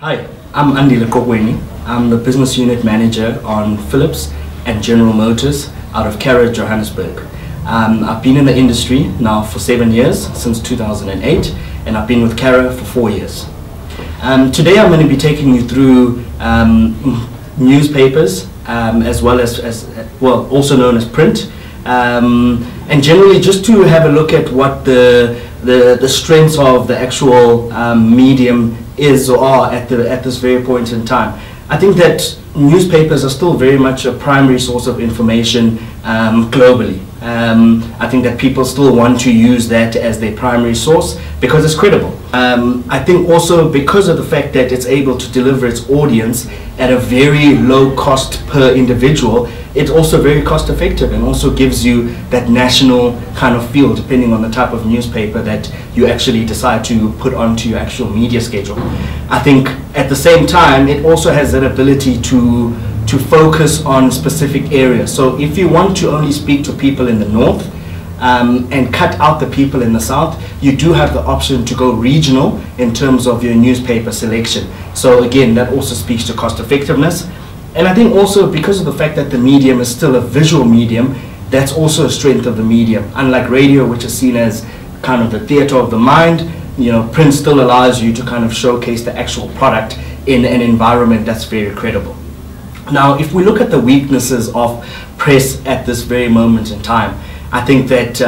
Hi, I'm ANDILE. I'm the business unit manager on Philips and General Motors out of Kara, Johannesburg. I've been in the industry now for 7 years, since 2008, and I've been with Kara for 4 years. Today I'm going to be taking you through newspapers as well as also known as print, and generally just to have a look at what the strengths of the actual medium is or are at this very point in time. I think that newspapers are still very much a primary source of information globally. I think that people still want to use that as their primary source because it's credible. I think also because of the fact that it's able to deliver its audience at a very low cost per individual, it's also very cost effective and also gives you that national kind of feel depending on the type of newspaper that you actually decide to put onto your actual media schedule. I think at the same time it also has that ability to focus on specific areas. So if you want to only speak to people in the north and cut out the people in the south, you do have the option to go regional in terms of your newspaper selection. So again, that also speaks to cost effectiveness. And I think also because of the fact that the medium is still a visual medium, that's also a strength of the medium. Unlike radio, which is seen as kind of the theater of the mind, you know, print still allows you to kind of showcase the actual product in an environment that's very credible. Now, if we look at the weaknesses of press at this very moment in time, I think that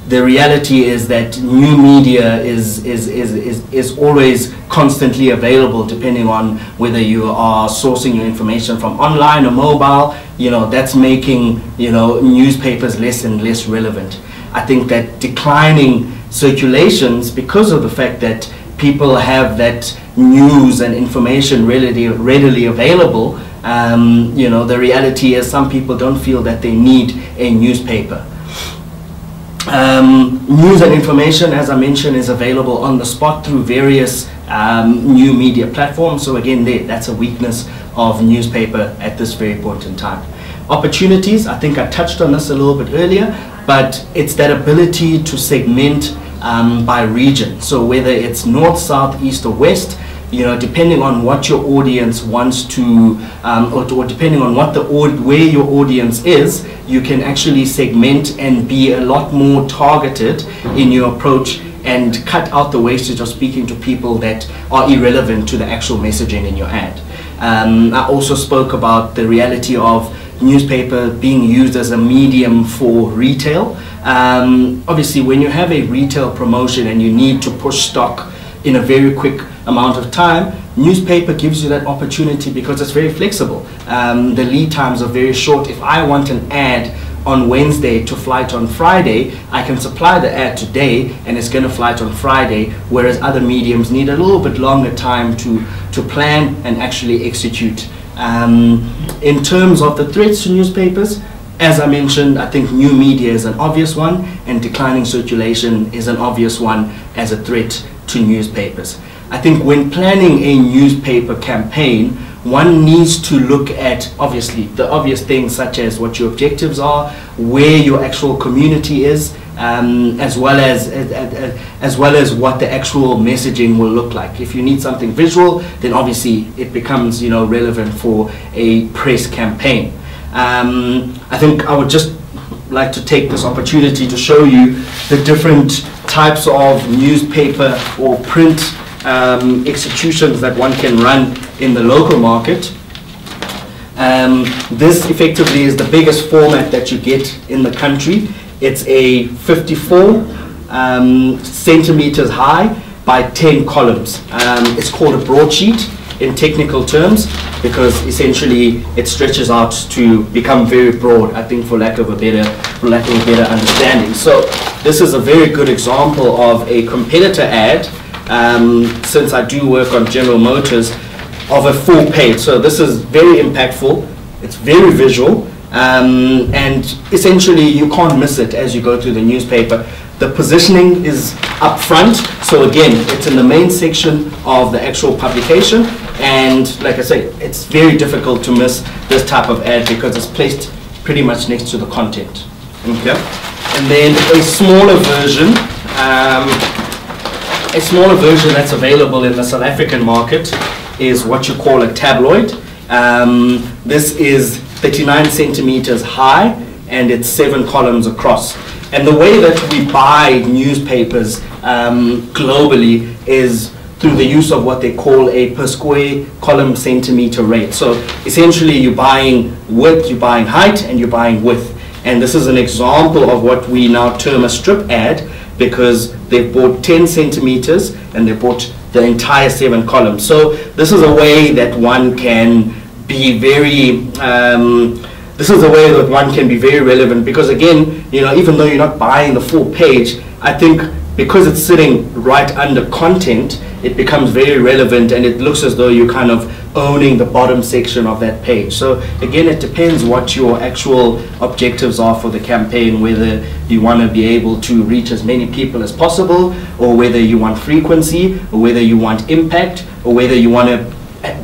the reality is that new media is always constantly available depending on whether you are sourcing your information from online or mobile. You know, that's making, you know, newspapers less and less relevant. I think that declining circulations because of the fact that people have that news and information readily available. You know, the reality is some people don't feel that they need a newspaper. News and information, as I mentioned, is available on the spot through various new media platforms. So again, that's a weakness of newspaper at this very point in time. Opportunities, I think I touched on this a little bit earlier, but it's that ability to segment by region. So whether it's north, south, east or west, you know, depending on what your audience wants to, or depending on what where your audience is, you can actually segment and be a lot more targeted in your approach and cut out the wastage of speaking to people that are irrelevant to the actual messaging in your ad. I also spoke about the reality of newspaper being used as a medium for retail. Obviously, when you have a retail promotion and you need to push stock in a very quick amount of time, newspaper gives you that opportunity because it's very flexible. The lead times are very short. If I want an ad on Wednesday to flight on Friday, I can supply the ad today and it's going to flight on Friday, whereas other mediums need a little bit longer time to plan and actually execute. In terms of the threats to newspapers, as I mentioned, I think new media is an obvious one and declining circulation is an obvious one as a threat to newspapers. I think when planning a newspaper campaign, one needs to look at obviously the obvious things such as what your objectives are, where your actual community is, as well as what the actual messaging will look like. If you need something visual, then obviously it becomes, you know, relevant for a press campaign. I think I would just like to take this opportunity to show you the different types of newspaper or print executions that one can run in the local market. This effectively is the biggest format that you get in the country. It's a 54 centimeters high by 10 columns. It's called a broadsheet in technical terms because essentially it stretches out to become very broad, I think, for lack of a better understanding. So this is a very good example of a competitor ad, since I do work on General Motors, of a full page. So this is very impactful, it's very visual, and essentially you can't miss it as you go through the newspaper. The positioning is up front, so again, it's in the main section of the actual publication, and like I say, it's very difficult to miss this type of ad because it's placed pretty much next to the content. Okay, and then a smaller version that's available in the South African market is what you call a tabloid. This is 39 centimeters high and it's 7 columns across. And the way that we buy newspapers globally is through the use of what they call a per square column centimeter rate. So essentially you're buying width, you're buying height, and you're buying width. And this is an example of what we now term a strip ad, because they've bought 10 centimeters and they bought the entire 7 columns. So this is a way that one can be very relevant, because again, you know, even though you're not buying the full page, I think because it's sitting right under content, it becomes very relevant and it looks as though you're kind of owning the bottom section of that page. So again, it depends what your actual objectives are for the campaign, whether you want to be able to reach as many people as possible, or whether you want frequency, or whether you want impact, or whether you want to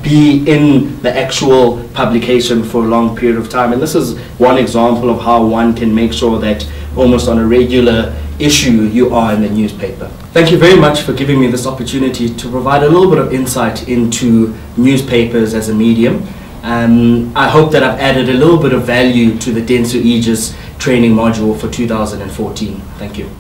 be in the actual publication for a long period of time. And this is one example of how one can make sure that almost on a regular issue you are in the newspaper. Thank you very much for giving me this opportunity to provide a little bit of insight into newspapers as a medium. I hope that I've added a little bit of value to the Denso Aegis training module for 2014. Thank you.